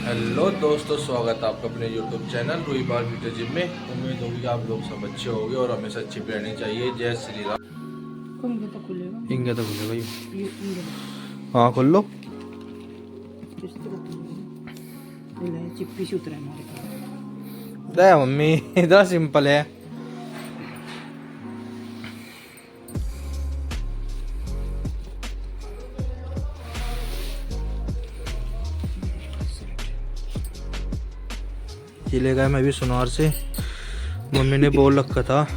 Hello दोस्तों, स्वागत है आपका अपने यूट्यूब चैनल रूई बार वीडियो जिम में। उम्मीद होगी कि आप लोग सब अच्छे होंगे और हमेशा अच्छी रहनी चाहिए। जय श्री राम। इंगे तो खुलेगा ये। ये इंगे हाँ, खोल लो। किस तरह खुलेगा ये चिप्पी से उतरा हमारे पास। दे मम्मी, इतना सिंपल है। ले गए मैं भी सुनार से, मम्मी ने बोल रखा था।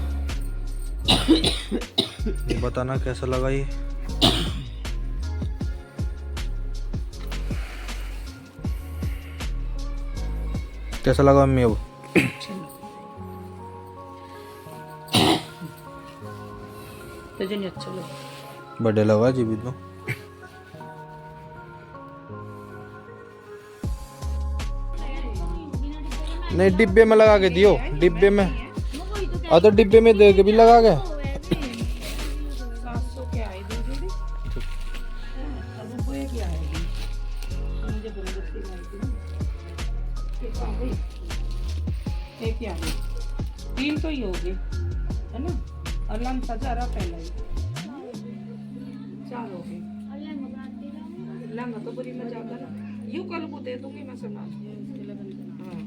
बताना कैसा लगा ये। कैसा लगा मम्मी अब? तुझे नहीं अच्छा लगा? बर्थडे लगा जी भी तो। नहीं, डिब्बे में लगा के दियो, डिब्बे में। तो डिब्बे में दे के भी लगा के। 700 के आए दो जोड़ी। अब वो एक ही आएगी। मुझे जबरदस्ती लाई थी ना। एक आ गई, एक ही आ गई। 3 तो ही हो गए, है ना? और लंच सजा रहा पहला ही 4 हो गए। लंगा तो बड़ी मजा आता ना। यूं कल को दे दूंगी मैं सामान। हाँ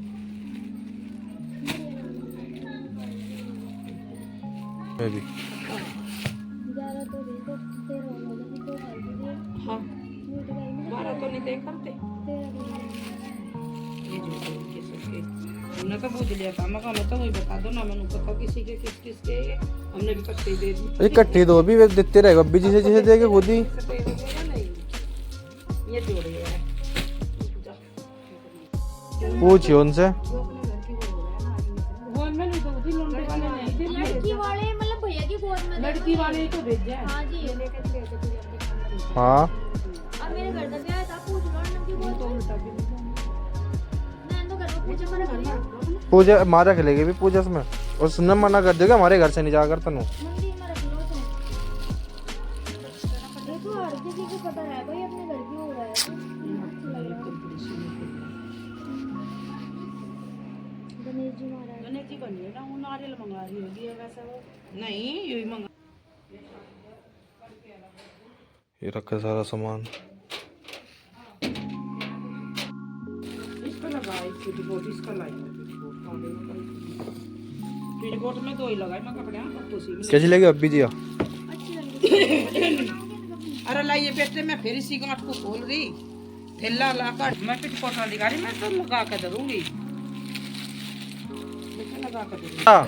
मैं भी। हाँ 12 तो नहीं दे करते। ये जो किसके हमने तो पूछ लिया था, मैं तो वही बता दो ना, मैंने पता किसी के किस किस के ये हमने भी कट्टे दे दी। इकट्ठी तो अभी देते रहेगा, अभी जिसे जिसे देगा खुद ही। ये जोड़े है पूछियो उनसे। वो मैंने तो उसी लोंडे वाले नहीं थे, लड़की वाले मतलब भैया की गोद में लड़की वाले ही तो भेजे हैं। हाँ जी। हाँ, अब मेरे घर तक आया था, पूछ लो ना की गोद तो में। उल्टा भी मैं तो घर में पूछा मैंने कर लिया। पूजा मारा खेलेगी भी पूजा में, और सुनना मना कर देगा हमारे घर से नहीं जाकर तनु। मंदिर में रख लो तो। देखो हर किसी को पता है भाई अपने घर की हो रहा है तो अच्छा लग रहा है। गणेश जी महाराज गणेश जी बन गए ना, वो नारियल मंगा रही होगी है वैसा वो नहीं यही मंगा। ये रखा सारा सामान। इस पे लगा है फिटबोर्ड, इसका लाई है फिटबोर्ड में 2 ही लगाए मैं कपड़े उसी में। कैसी लगी अभी दिया? अच्छी लग रही है। अरे लाइए बेटे, मैं फिर इसी गांठ को खोल रही थैला लाकर मैं फिटबोर्ड वाली गाड़ी में तो लगा कर दूंगी, लगा कर दूंगी। हाँ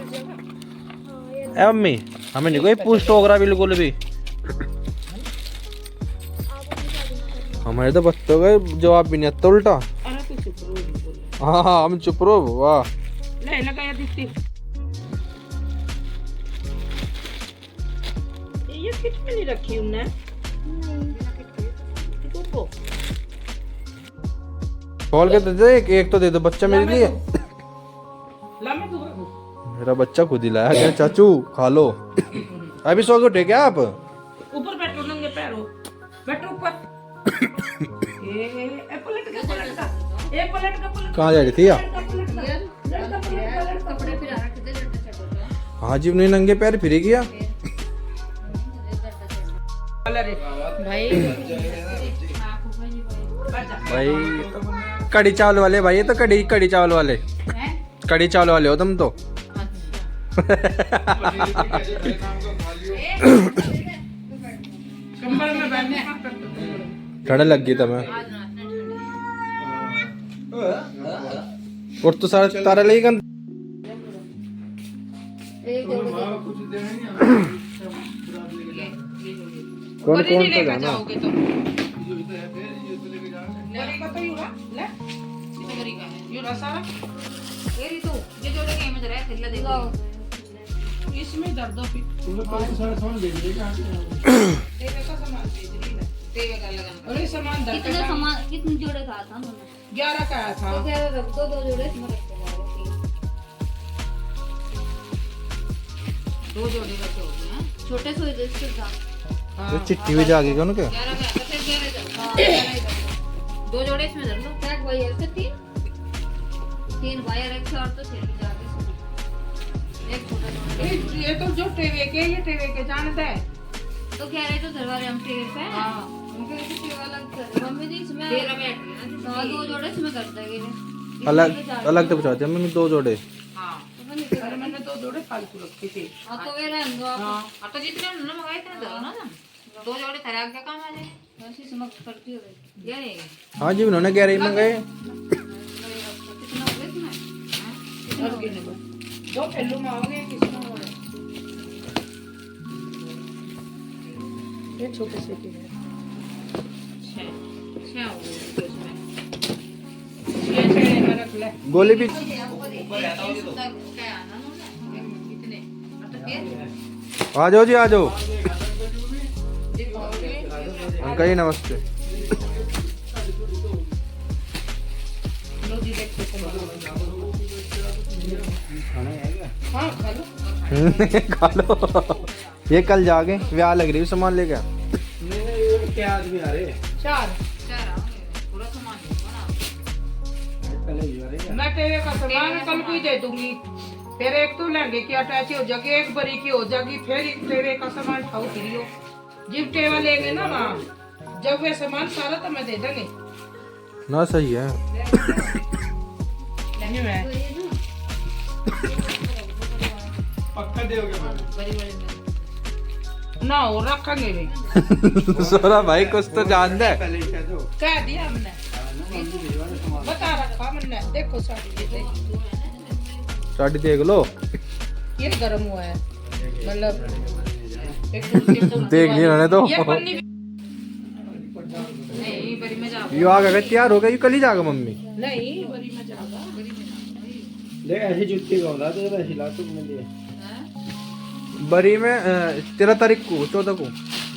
ए मम्मी, हमें नहीं कोई पूछ तो होगा बिल्कुल भी। हमारे तो बच्चों का जवाब भी नहीं आता उल्टा। अरे तू चुप रहो भी बोल। हाँ हाँ, हम चुप रहो। वाह, ले लगाया दिखती ये किट में नहीं रखी हमने। देखो खोल के दे दे, एक तो दे दो बच्चा मेरे लिए। ला मैं दूँ मेरा बच्चा खुद ही लाया क्या? चाचू खा लो। अभी सो के उठे क्या आप? ऊपर बैठो, नंगे पैरों बैठो ऊपर। ए पलट का कहाँ जा रही थी आप? कपड़े फिरा रखे थे लड़का चढ़ो। हाँ जी, नहीं नंगे पैर फिरे गया भाई भाई। कड़ी चावल वाले भाई, ये तो कड़ी चावल वाले, कड़ी चावल वाले हो तुम तो। कंबल में बैठने ठंड लग गई तुम्हें? और तो सारा तारा ले गन। कौन कौन सा गाना? जाओगे तो गरी का तो युवा ले ये तो गरी का है युवा सारा ये तो ये जो लगे में जरा थैला देखो इसमें दर्द हो फिर तुमने कौन सा सामान भेज दिया तेरे का सामान भेज रही है तेरे का लगा। अरे सामान दर्द कितने सामान कितने जोड़े कहा था उन्होंने? 11 का आया था। तो क्या रख दो 2 जोड़े इसमें रख दो। 2 जोड़े रखे हो गए हैं छोटे से इसके साथ। तो चिट्ठी भी जागी क्या उनके? 11 का फिर 11 जाओ। हां 11 ही दो जोड़े इसमें धर लो। क्या वही है तीन वायर एक और तो थैली जाके एक छोटा जोड़ा। ये तो जो टेवे के ये टेवे के जानता है तो कह रहे तो दरवाजे हम टेबल पे हाँ उनके ऐसे टेबल अलग कर मम्मी जी इसमें तेरा बैठ गया ना दो जोड़े इसमें कर देंगे अलग अलग तो बचाते हैं मम्मी 2 जोड़े। हां अरे मैंने 2 जोड़े फालतू रखे थे तो वे रहने दो आप तो जितने उन्होंने मंगाए थे दो ना 2 जोड़े तेरा क्या काम आ जाए ऐसी समझ करती हो ये नहीं हाँ जी उन्होंने कह रही मंगाए। कितना हो गया इसमें और गिने बस 2 पहलू में आओगे किसमें हो रहा ये छोटे से के हैं 6 हो गए इसमें ये छेड़े में रख ले गोली भी आ जाओ जी आ जाओ अंकल जी नमस्ते। लो जी देखते हाँ खा लो खा लो ये कल जाके व्याह लग रही सामान लेके क्या आदमी आ रहे 4 पूरा सामान बना मैं तेरे का सामान कल को ही दे दूंगी फिर एक तो लहंगे की अटैची हो जाएगी एक बरी की हो जाएगी फिर एक तेरे का सामान खाओ फिरियो जिप टेबल लेंगे ना वहाँ जब वे सामान सारा तो मैं दे देंगे ना सही है। नहीं मैं पक्का दोगे बड़ी बड़ी ना हो रखेंगे भी सोरा भाई कुछ तो जानता है। पहले कह दो कह दिया हमने बता रखा हमने देखो साड़ी ये साड़ी देख लो ये गर्म हुआ है मतलब एक देख ली उन्होंने तो ये पन्नी भी- नहीं बड़ी में जाओ यो आ गया तैयार हो गया, ये कल ही जाएगा मम्मी। नहीं बरी में जाएगा ले ऐसी जुत्ती का होता तो ऐसी ला तू मैंने दिए बरी में 13 तारीख को 14 को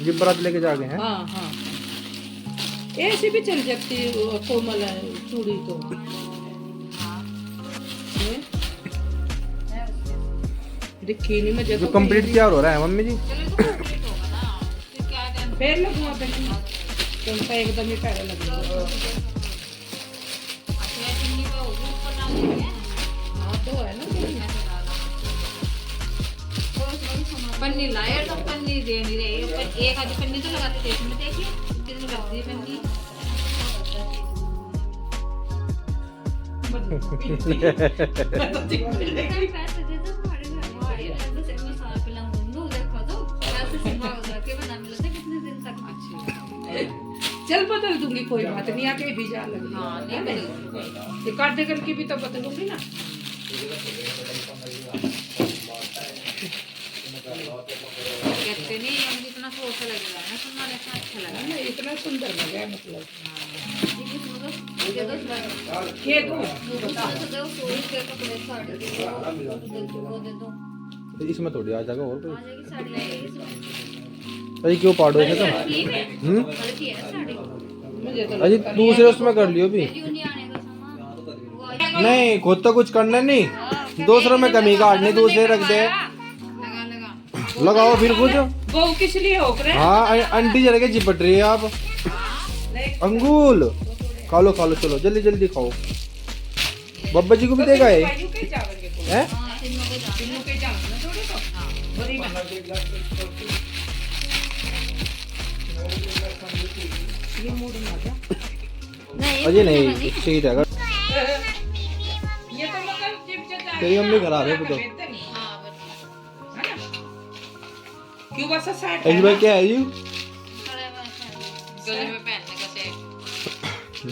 ये बारात लेके जा गए हैं। हाँ हाँ ऐसी भी चल जाती है, कोमल है चूड़ी तो ये? दिखी नहीं मुझे जो कंप्लीट तैयार हो रहा है मम्मी जी। चलो तो कंप्लीट होगा ना फिर क्या टेंशन पैर लगवा पहले तुमका एकदम ही पैर लगेगा अच्छा चुन्नी पे होगी ऊपर ना देंगे हाँ तो है ना पन्नी लाए तो पन्नी दे नहीं रही पर एक आधी पन्नी तो लगाते थे इसमें देखिए कितनी लगती है पन्नी पैसे दे दो हमारे घर में से मैं सारा पिला मुंडू देखो तो पैसे सिंबा होगा के बना मिला था कितने दिन तक अच्छी चल बदल दूंगी कोई बात नहीं आके भी जा लग हाँ नहीं बदल ये कार्डिगन की भी तो बदलूंगी ना कहते नहीं हम जितना सोच लगेगा ना सुनना देखना अच्छा लगा नहीं, इतना सुंदर लगा है मतलब ये दो बार ये दो दूसरे दो सोई के कपड़े साड़ी दे दो तो इसमें थोड़ी आ जाएगा और आ जाएगी साड़ी लगेगी अरे क्यों पाड़ो इसे तुम? ठीक है बड़ी है साड़ी मुझे तो अजी दूसरे उसमें कर लियो भी। क्यों नहीं आने का सामान वो आएगा। नहीं खुद तो कुछ करना नहीं, दूसरों में कमी काटनी दूसरे रख दे। लगा लगा लगाओ फिर खुद। वो किस लिए हो रहा है हाँ आंटी जरा के चिपट रही है आप। अंगूल खा लो चलो जल्दी जल्दी खाओ। बब्बा जी को भी देगा ये भाइयों के जावेंगे कोई हैं? हाँ तीनों को जाना तीनों के जावेंगे ना थोड़े तो बड़ी में ये मूड में आ जा नहीं अजी नहीं सही रहेगा। ये तो मतलब जिप जता तेरी मम्मी खराब है तो। हाँ बस है ना क्यों बस साइड अजी भाई क्या है जी? खड़े में गले में पहनने का सेट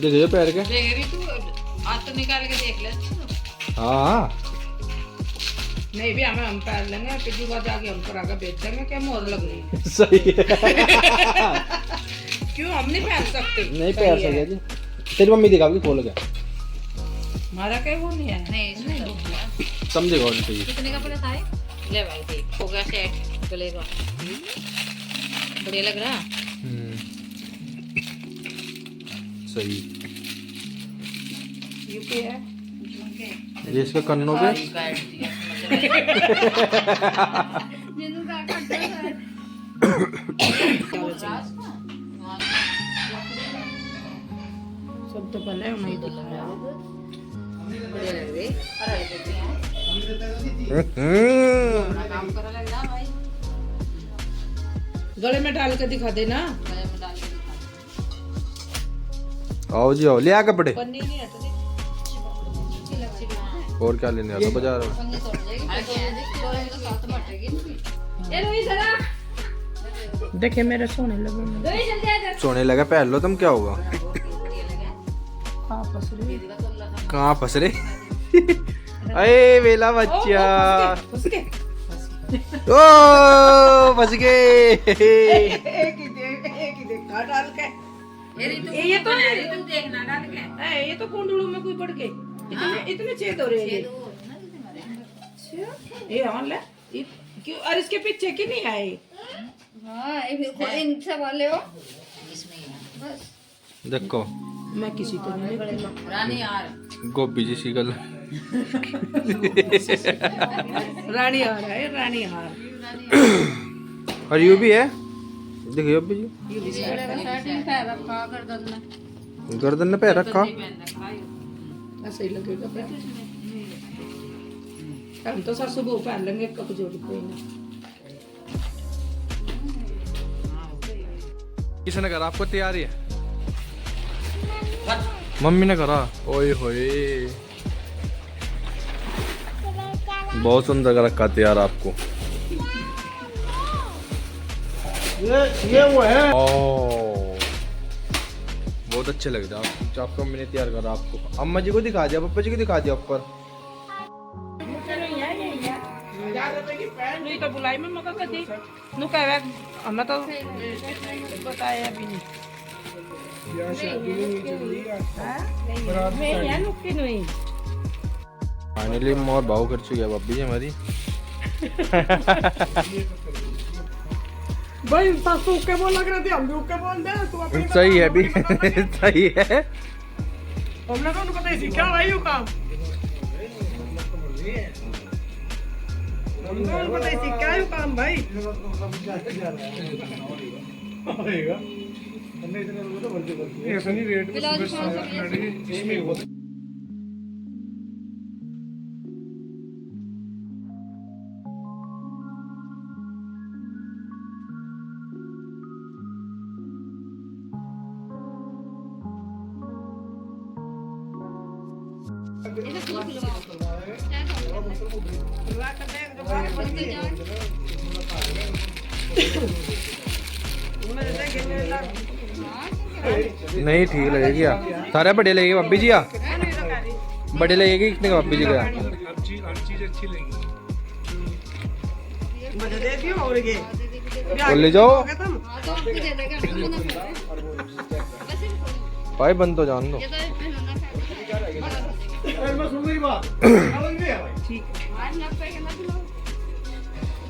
देख जो पैर के। देख रही तू आज तो निकाल के देख ले अच्छा हाँ नहीं भी हम पैर लेंगे पिछली बार जाके हम करा के बेच देंगे क्या मोर लग रही है सही है। क्यों हम नहीं पहन सकते नहीं पैर सही है। सके जी तेरी मम्मी दिखाओगी खोल के हमारा क्या वो नहीं है नहीं इसमें समझेगा और चाहिए। कितने कपड़े सारे ले भाई देख हो गया सेट गले का बढ़िया लग रहा सही यूपी है ये इसके कन्नों पे जिंदू का खड्डा है सब तो पहले उन्हें दिखाया। गले में डाल के दिखा देना। आओ जी आओ, ले आ कपड़े। पन्नी नहीं है और क्या लेने आता बाजार? देखे मेरे सोने लगे। सोने लगा, पहन लो तुम, क्या होगा? हाँ, फंस रही। कहाँ फंस रहे? अरे वेला बच्चा, फंस गए। ओ फंस गए। एक ही देख डाल के। ये तो नहीं, तुम देखना डाल के। ये तो कुंडलों में कोई पड़ गए। इतने छेद हो रहे हैं। ये ऑन ले। क्यों? और इसके पीछे क्यों नहीं आए? हाँ, इनसे वाले हो बस। देखो मैं किसी को नहीं देखती। रानी यार, गोभी जी सी गल। रानी हार है, रानी हार। और यू भी है, देखिए अभी जी गर्दन में पैर रखा। ऐसे ही लगेगा पैर। हम तो सासू बहू पहन लेंगे, कब जोड़ी कोई ना। किसने करा आपको तैयारी है? मम्मी ने करा। ओए होए, बहुत सुंदर कर रखा तैयार आपको। ये वो है। ओ बहुत अच्छे लग रहे आप। आपको मैंने तैयार करा आपको। अम्मा जी को दिखा दिया, पापा जी को दिखा दिया ऊपर। नहीं तो बुलाई में मगर कदी नु कहवे हमें तो बताया भी नहीं। मैं यहाँ नुक्की नहीं। फाइनली मोर भाव कर चुकी है भाभी जी हमारी। भाई सासू के बोल लग रहे थे, हम भी के बोल दे। तू अपनी सही है भी। सही है। हमने तो उनको नहीं सीखा भाई वो काम। हमने उनको नहीं सीखा वो काम भाई। ऐसा नहीं रेट ब्लाउज कौन सा है? इसमें वो नहीं ठीक लगेगी यार, सारे बढ़िया लगेगी भाभी जी यार। बढ़िया लगेगी कितने का भाभी जी का? हर चीज अच्छी लगेगी। मुझे दे दियो और ये बोल ले जाओ हाँ, तो आपको दे देगा। भाई, बंद तो जान दो। ये तो पहनना है। मैं सुन मेरी बात। ठीक आज ना पे ना ब्लाउज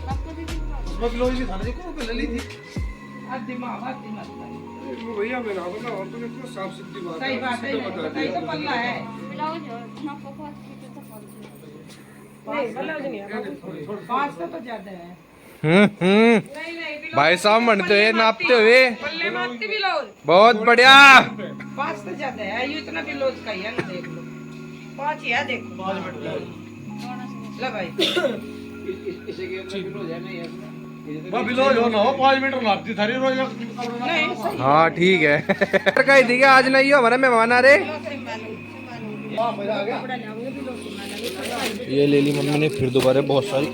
आपको दे दूंगा। उसमें लोग इसी थाने को ले ली थी। आज दिमाग मत वो भैया मेरा ना और तो इतना साफ सीधी बात सही बात है। नहीं तो पल्ला है। ब्लाउज ना बहुत कितने तक नहीं ब्लाउज नहीं है। 500 तो ज्यादा है। हम्म। नहीं नहीं भाई साहब मनते हुए, नापते हुए। पल्ले मारती ब्लाउज बहुत बढ़िया। 5 तो ज्यादा है। ये इतना ब्लाउज का ही है ना, देख लो 5 ही है। देखो 5 मिनट ले भाई। इसे के अंदर बिलो जाए नहीं है। वो बिलो जो ना हो 5 मिनट नापती थारी रोज। नहीं सही हाँ ठीक है। कही थी कि आज नहीं हो हमारा मेहमान आ रहे। हां मजा आ गया। ये ले ली मम्मी ने फिर दोबारा बहुत सारी।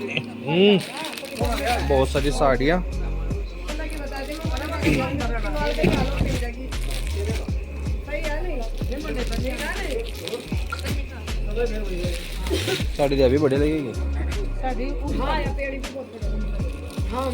बहुत सारी साड़ियाँ। साड़ी तो अभी बढ़िया लगेगी। साड़ी हां या पेड़ी भी बहुत बड़ा। हां